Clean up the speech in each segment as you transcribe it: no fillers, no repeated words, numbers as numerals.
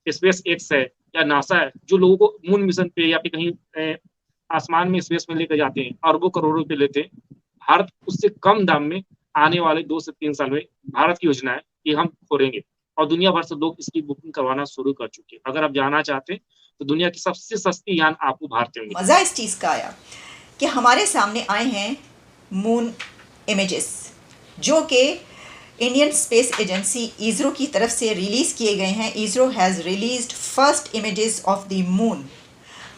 Space x है या NASA है, जो लोगों को मून मिशन पे या फिर कहीं आसमान में स्पेस में लेकर जाते हैं, अरबों करोड़ों रुपए लेते हैं। भारत उससे कम दाम में आने वाले 2 से 3 साल में, भारत की योजना है कि हम खोलेंगे, और दुनिया भर से लोग इसकी बुकिंग करवाना शुरू कर चुके हैं। अगर आप जाना चाहते हैं तो दुनिया की सबसे सस्ती यान आपको भारत में मिलेगी। मज़ा इस चीज़ का आया कि हमारे सामने आए हैं मून इमेजेस, जो कि इंडियन स्पेस एजेंसी इसरो की तरफ से रिलीज़ किए गए हैं। ISRO has released first images of the moon,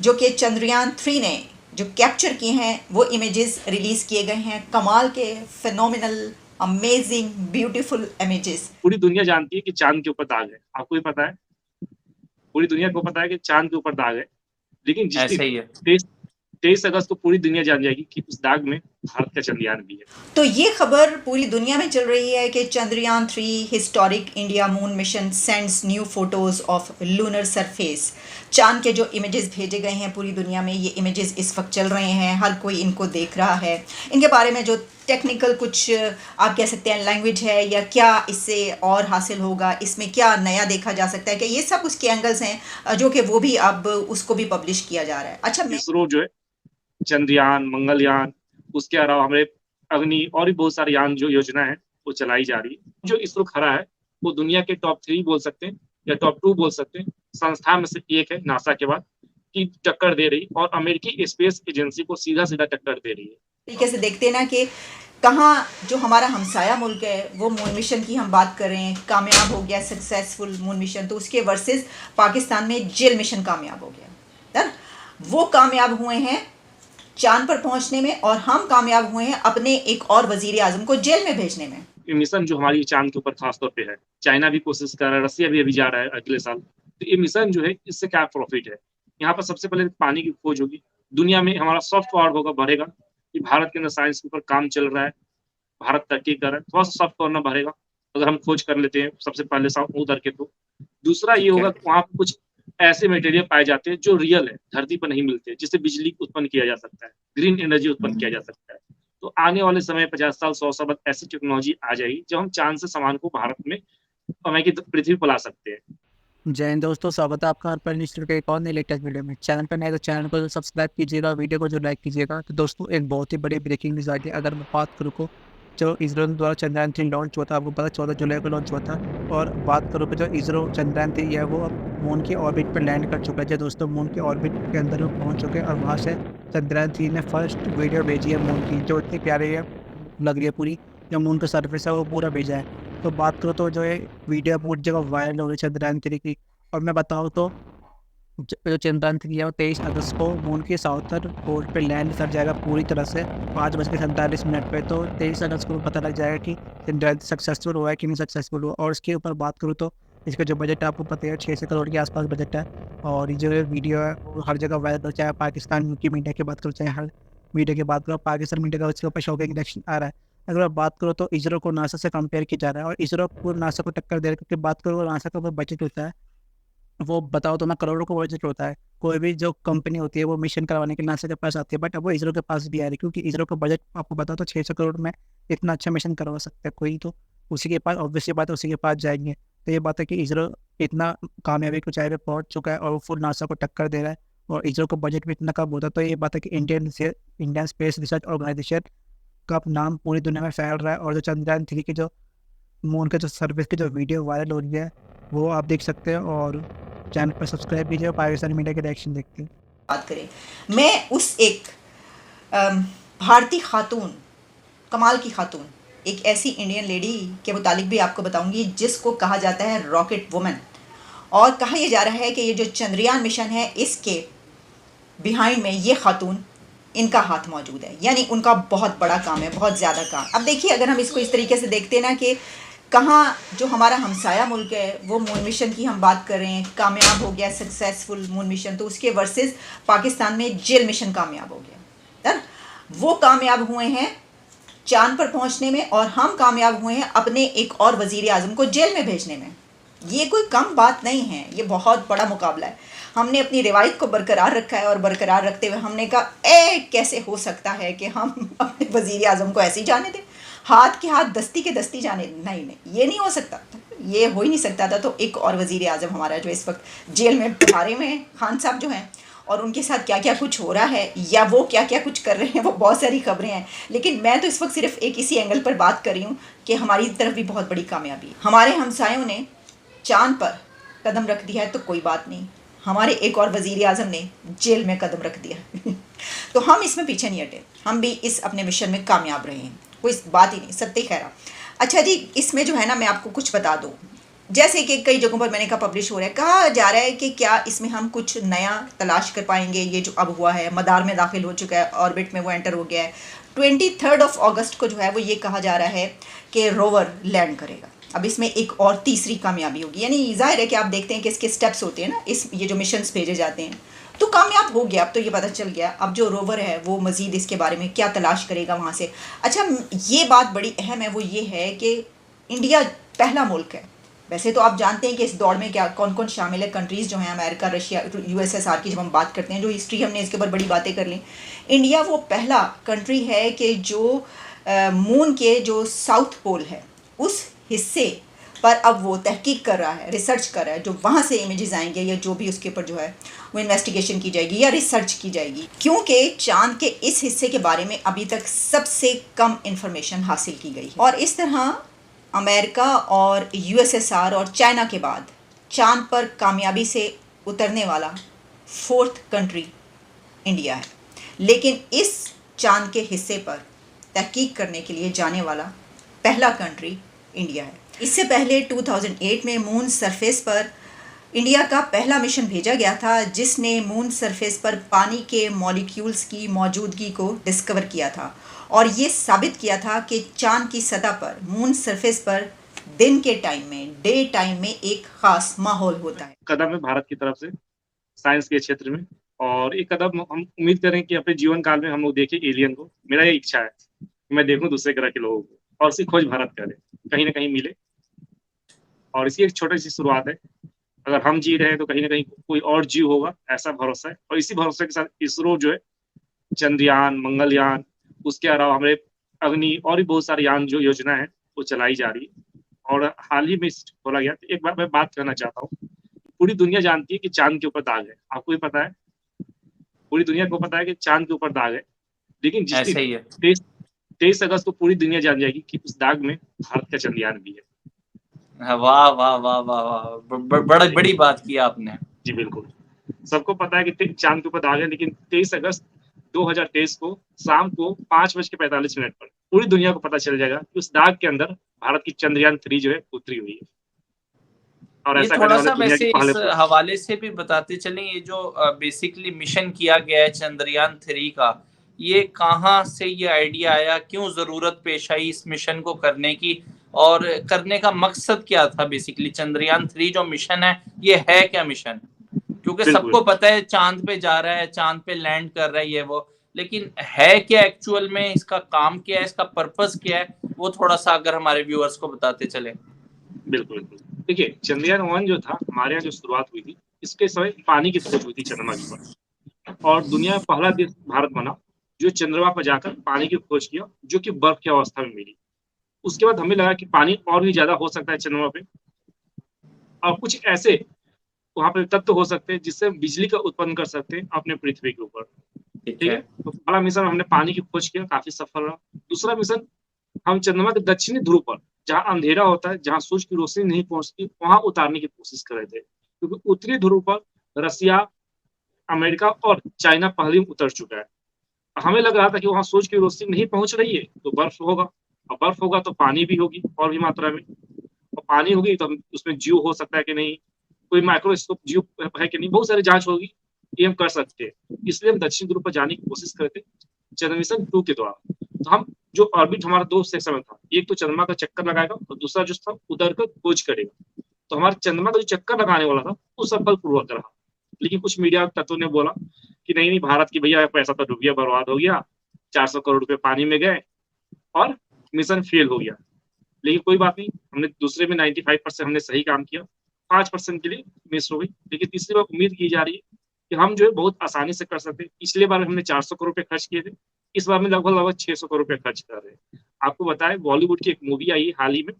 जो कि चंद्रयान 3 ने जो कैप्चर किए हैं वो इमेजेस रिलीज़ किए गए हैं। कमाल के, फिनोमिनल, अमेजिंग, ब्यूटीफुल इमेजेस। पूरी दुनिया जानती है कि चांद के ऊपर दाग है, आपको भी पता है, पूरी दुनिया को पता है कि चांद के ऊपर दाग है। लेकिन जिस दिन ऐसे ही है। 23 अगस्त को पूरी दुनिया जान जाएगी कि उस दाग में भारत का चंद्रयान भी है। तो ये खबर पूरी दुनिया में चल रही है कि Chandrayaan 3 historic India moon mission sends new photos of lunar surface. चांद के जो इमेजेस भेजे गए हैं पूरी दुनिया में, ये इमेजेस इस वक्त चल रहे हैं, हर कोई इनको देख रहा है। इनके बारे में जो टेक्निकल कुछ आप कह सकते हैं लैंग्वेज है, या क्या इससे और हासिल होगा, इसमें क्या नया देखा जा सकता है, कि ये सब उसके एंगल्स हैं जो कि वो भी अब उसको भी पब्लिश किया जा रहा है। अच्छा, इसरो जो है चंद्रयान, मंगलयान, उसके अलावा हमारे अग्नि और भी बहुत सारे यान जो योजना है वो चलाई जा रही है। जो इसरो खड़ा है वो दुनिया के टॉप 3 बोल सकते हैं या टॉप 2 बोल सकते हैं संस्था में से एक है, नासा के बाद, की टक्कर दे रही, और अमेरिकी स्पेस एजेंसी को सीधा सीधा टक्कर दे रही है। तरीके से देखते हैं ना कि कहाँ जो हमारा हमसाया मुल्क है वो मून मिशन की हम बात कर रहे हैं, कामयाब हो गया, सक्सेसफुल मून मिशन, तो उसके वर्सेस पाकिस्तान में जेल मिशन कामयाब हो गया है। वो कामयाब हुए हैं चांद पर पहुंचने में, और हम कामयाब हुए हैं अपने एक और वजीर आजम को जेल में भेजने में। ये मिशन जो हमारी चांद के ऊपर खासतौर पे है, चाइना भी कोशिश कर रहा है, रसिया भी अभी जा रहा है अगले साल। तो ये मिशन जो है, इससे क्या प्रॉफिट है, यहाँ पर सबसे पहले पानी की खोज होगी, दुनिया में हमारा सॉफ्ट पावर होगा, बढ़ेगा कि भारत के अंदर साइंस के ऊपर काम चल रहा है, भारत तरक्की कर रहा है, थोड़ा सा सॉफ्ट पावर बढ़ेगा अगर हम खोज कर लेते हैं सबसे पहले उधर के। तो दूसरा ये ठीक होगा है। कि वहाँ पे कुछ ऐसे मटेरियल पाए जाते हैं जो रियल है, धरती पर नहीं मिलते, जिससे बिजली उत्पन्न किया जा सकता है, ग्रीन एनर्जी उत्पन्न किया जा सकता है। तो आने वाले समय 50 साल 100 साल बाद ऐसी टेक्नोलॉजी आ जाएगी जब हम चांद से सामान को भारत में हमारी पृथ्वी पर ला सकते हैं। जय हिंद दोस्तों, स्वागत है आपका हर पर इंस्टीट्यूट के एक और नई लेटेस्ट वीडियो में। चैनल पर नए तो चैनल को सब्सक्राइब कीजिएगा, वीडियो को जो लाइक कीजिएगा। तो दोस्तों, एक बहुत ही बड़ी ब्रेकिंग न्यूज़ आई थी। अगर मैं बात करूँ को जो इसरो द्वारा चंद्रयान 3 लॉन्च हुआ था, आपको पता 14 जुलाई को लॉन्च हुआ था। और बात करूँ कि जो इसरो चंद्रयान 3 है वो अब मून की ऑर्बिट पर लैंड कर चुका है। दोस्तों, मून की ऑर्बिट के अंदर वो पहुँच चुके हैं, और वहाँ से चंद्रयान 3 ने फर्स्ट वीडियो भेजी है मून की, जो इतनी प्यारी है, लग रही है पूरी। जो मून का सर्फेस है वो पूरा भेजा है। तो बात करो तो जो है वीडियो पूरी जगह वायरल हो रही है चंद्रयान 3 की। और मैं बताऊँ तो जो चंद्रयान 3 है वो 23 अगस्त को मून के साउथर पोल पे लैंड कर जाएगा पूरी तरह से 5:47 पे। तो 23 अगस्त को पता लग जाएगा कि चंद्रयान सक्सेसफुल हुआ है कि नहीं सक्सेसफुल हुआ। और इसके ऊपर बात करूँ तो इसका जो बजट है आपको पता है 600 करोड़ के आसपास बजट है। और ये जो वीडियो है वो हर जगह वायरल हो, चाहे पाकिस्तान की मीडिया की बात करो, चाहे हर मीडिया की बात करो, पाकिस्तान मीडिया का उसके ऊपर शॉकिंग रिएक्शन आ रहा है। अगर आप बात करो तो इसरो को नासा से कंपेयर किया जा रहा है, और इसरो पूरा नासा को टक्कर दे रहा है। क्योंकि बात करो नासा का बजट होता है, वो बताओ तो ना, करोड़ों का बजट होता है। कोई भी जो कंपनी होती है वो मिशन करवाने के नासा के पास आती है, बट अब वो इसरो के पास भी आ रही है, क्योंकि इसरो का बजट आपको बताओ तो 600 करोड़ में इतना अच्छा मिशन करवा सकता है कोई, तो उसी के पास ऑब्वियसली बात है उसी के पास जाएंगे। तो ये बात है कि इसरो इतना कामयाबी को ऊंचाई पे पहुंच चुका है और वो फुल नासा को टक्कर दे रहा है, और इसरो का बजट भी इतना कम होता है। तो ये बात है कि इंडियन स्पेस रिसर्च ऑर्गेनाइजेशन का नाम पूरी दुनिया में फैल रहा है। और जो चंद्रयान 3 की जो मून के जो सर्विस की जो वीडियो वायरल हो रही है वो आप देख सकते हैं। और चैनल पर सब्सक्राइब कीजिए और पाकिस्तानी मीडिया के रिएक्शन देखते हैं। बात करें, मैं उस एक भारतीय खातून, कमाल की खातून, एक ऐसी इंडियन लेडी के मुतालिक भी आपको बताऊंगी जिसको कहा जाता है रॉकेट वुमन। और कहा यह जा रहा है कि ये जो चंद्रयान मिशन है इसके बिहाइंड में ये खातून, इनका हाथ मौजूद है, यानी उनका बहुत बड़ा काम है, बहुत ज़्यादा काम। अब देखिए, अगर हम इसको इस तरीके से देखते हैं ना कि कहाँ जो हमारा हमसाया मुल्क है वो मून मिशन की हम बात कर रहे हैं, कामयाब हो गया, सक्सेसफुल मून मिशन, तो उसके वर्सेस पाकिस्तान में जेल मिशन कामयाब हो गया है। वो कामयाब हुए हैं चांद पर पहुंचने में, और हम कामयाब हुए हैं अपने एक और वजीर आजम को जेल में भेजने में। ये कोई कम बात नहीं है, ये बहुत बड़ा मुकाबला है। हमने अपनी रिवायत को बरकरार रखा है, और बरकरार रखते हुए हमने कहा कैसे हो सकता है कि हम अपने वजीर आजम को ऐसे ही जाने दें, हाथ के हाथ, दस्ती के दस्ती जाने। नहीं, ये नहीं हो सकता, ये हो ही नहीं सकता था। तो एक और वजीर आजम हमारा जो इस वक्त जेल में बहारे में हैं, खान साहब जो हैं, और उनके साथ क्या क्या कुछ हो रहा है या वो क्या क्या कुछ कर रहे हैं, वो बहुत सारी खबरें हैं। लेकिन मैं तो इस वक्त सिर्फ एक इसी एंगल पर बात कर रही हूँ कि हमारी तरफ भी बहुत बड़ी कामयाबी है। हमारे हमसायों ने चांद पर कदम रख दिया है तो कोई बात नहीं, हमारे एक और वजीर आजम ने जेल में कदम रख दिया तो हम इसमें पीछे नहीं हटे, हम भी इस अपने मिशन में कामयाब रहे हैं, कोई बात ही नहीं, सत्य खैरा। अच्छा जी, इसमें जो है ना, मैं आपको कुछ बता दूँ, जैसे कि कई जगहों पर मैंने कहा पब्लिश हो रहा है, कहा जा रहा है कि क्या इसमें हम कुछ नया तलाश कर पाएंगे। ये जो अब हुआ है, मदार में दाखिल हो चुका है, ऑर्बिट में वो एंटर हो गया है। 23 अगस्त को जो है वो ये कहा जा रहा है कि रोवर लैंड करेगा। अब इसमें एक और तीसरी कामयाबी होगी, यानी जाहिर है कि आप देखते हैं कि इसके स्टेप्स होते हैं ना, इस ये जो मिशंस भेजे जाते हैं, तो कामयाब हो गया। अब तो ये पता चल गया, अब जो रोवर है वो मज़ीद इसके बारे में क्या तलाश करेगा वहाँ से। अच्छा, ये बात बड़ी अहम है, वो ये है कि इंडिया पहला मुल्क है। वैसे तो आप जानते हैं कि इस दौड़ में क्या कौन कौन शामिल है, कंट्रीज़ जो हैं, अमेरिका, रशिया, यूएसएसआर की जब हम बात करते हैं, जो हिस्ट्री हमने इसके ऊपर बड़ी बातें कर ली। इंडिया वो पहला कंट्री है कि जो मून के जो साउथ पोल है उस हिस्से पर अब वो तहकीक कर रहा है, रिसर्च कर रहा है। जो वहाँ से इमेजेस आएंगे या जो भी उसके ऊपर जो है वो इन्वेस्टिगेशन की जाएगी या रिसर्च की जाएगी, क्योंकि चांद के इस हिस्से के बारे में अभी तक सबसे कम इंफॉर्मेशन हासिल की गई है। और इस तरह अमेरिका और यूएसएसआर और चाइना के बाद चांद पर कामयाबी से उतरने वाला 4th कंट्री इंडिया है। लेकिन इस चांद के हिस्से पर तहकीक करने के लिए जाने वाला पहला कंट्री इंडिया है। इससे पहले 2008 में मून सरफेस पर इंडिया का पहला मिशन भेजा गया था, जिसने मून सरफेस पर पानी के मॉलिक्यूल्स की मौजूदगी को डिस्कवर किया था और ये साबित किया था कि चांद की सतह पर, मून सरफेस पर दिन के टाइम में, डे टाइम में एक खास माहौल होता है। कदम है भारत की तरफ से साइंस के क्षेत्र में, और एक कदम हम उम्मीद करें कि अपने जीवन काल में हम लोग देखें एलियन को। मेरा ये इच्छा है कि मैं देखूं दूसरे ग्रह के लोगों को और उसकी खोज भारत करे, कहीं ना कहीं मिले। और इसकी एक छोटी सी शुरुआत है, अगर हम जी रहे हैं तो कहीं ना कहीं कोई और जीव होगा, ऐसा भरोसा है। और इसी भरोसे के साथ इसरो जो है चंद्रयान, मंगलयान, उसके अलावा हमारे अग्नि और भी बहुत सारे यान जो योजना है वो चलाई जा रही है। और हाल ही में खोला गया। तो एक बार मैं बात करना चाहता हूँ, पूरी दुनिया जानती है कि चांद के ऊपर दाग है, आपको भी पता है, पूरी दुनिया को पता है कि चांद के ऊपर दाग है। लेकिन जिस ऐसा ही है। 23 अगस्त को पूरी दुनिया जान जाएगी कि उस दाग में भारत का चंद्रयान भी है। वाह वाह वाह वाह वाह, बड़ी बड़ी बात की आपने। जी बिल्कुल, सबको पता है कि चांद के ऊपर दाग है, लेकिन 23 अगस्त 2023 को शाम को 5:45 पर पूरी दुनिया को पता चल जाएगा कि उस दाग के अंदर भारत की चंद्रयान 3 जो है उतरी हुई है। और ये ऐसा करने थोड़ा वाले सा दुनिया वैसे के इस पहले। हवाले से भी बताते चलें, ये जो बेसिकली मिशन किया गया है चंद्रयान 3 का, ये कहाँ से ये आइडिया आया, क्यों जरूरत पेश आई इस मिशन को करने की, और करने का मकसद क्या था? बेसिकली चंद्रयान 3 जो मिशन है क्या मिशन? क्योंकि बिल्कुल सबको पता है चांद पे जा रहा है, चांद पे लैंड कर रहा है ये वो, लेकिन है क्या एक्चुअल में, इसका काम क्या है, इसका पर्पस क्या है, वो थोड़ा सा अगर हमारे व्यूअर्स को बताते चले। बिल्कुल बिल्कुल, देखिए चंद्रयान 1 जो था हमारे यहाँ जो शुरुआत हुई थी, इसके समय पानी की खोज हुई थी चंद्रमा के ऊपर, और दुनिया में पहला देश भारत बना जो चंद्रमा पर जाकर पानी की खोज किया, जो कि बर्फ की अवस्था में मिली। उसके बाद हमें लगा कि पानी और भी ज्यादा हो सकता है चंद्रमा पे, और कुछ ऐसे वहां पे तत्व हो सकते हैं जिससे बिजली का उत्पन्न कर सकते हैं अपने पृथ्वी के ऊपर। ठीक है, तो पहला मिशन हमने पानी की खोज किया, काफी सफल रहा। दूसरा मिशन हम चंद्रमा के दक्षिणी ध्रुव पर, जहाँ अंधेरा होता है, जहाँ सूरज की रोशनी नहीं पहुंचती, वहां उतारने की कोशिश कर रहे थे, क्योंकि उत्तरी ध्रुव पर रसिया, अमेरिका और चाइना पहले ही उतर चुका है। हमें लग रहा था कि वहां सूरज की रोशनी नहीं पहुंच रही है तो बर्फ होगा, और बर्फ होगा तो पानी भी होगी और भी मात्रा में, और पानी होगी तो उसमें जीव हो सकता है कि नहीं, कोई माइक्रोस्कोप जीव है कि नहीं, बहुत सारी जांच होगी, ये हम कर सकते हैं। इसलिए हम दक्षिण ध्रुव पर जाने की कोशिश करते चंद्र मिशन 2 के द्वारा। तो हम जो ऑर्बिट हमारा 2 सेक्शन में था, एक तो चंद्रमा का चक्कर लगाएगा और दूसरा जो था उधर का खोज करेगा। तो हमारे चंद्रमा का जो चक्कर लगाने वाला था वो सफलपूर्वक रहा। लेकिन कुछ मीडिया तत्वों ने बोला कि नहीं नहीं, भारत की भैया पैसा तो डूब गया, बर्बाद हो गया, 400 करोड़ रुपए पानी में गए और मिशन फेल हो गया। लेकिन कोई बात नहीं, हमने दूसरे में 95% हमने सही काम किया, 5% के लिए मिस हो गई। लेकिन तीसरी बार उम्मीद की जा रही है कि हम जो है बहुत आसानी से कर सकते हैं। पिछले बार हमने 400 करोड़ रुपए खर्च किए थे, इस बार में लगभग लगभग 600 करोड़ रुपए खर्च कर रहे हैं। आपको बताएं, बॉलीवुड की एक मूवी आई है हाल ही में,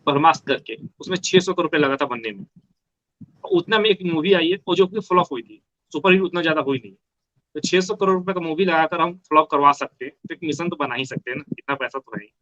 ब्रह्मास्त्र करके, उसमें 600 करोड़ रुपए लगा था बनने में। उतना में एक मूवी आई है और जो कि फ्लॉप हुई थी, सुपर हिट उतना ज्यादा हुई नहीं। तो 600 करोड़ रुपए का मूवी लगाकर हम फ्लॉप करवा सकते हैं, तो एक मिशन तो बना ही सकते हैं ना, इतना पैसा तो है ही।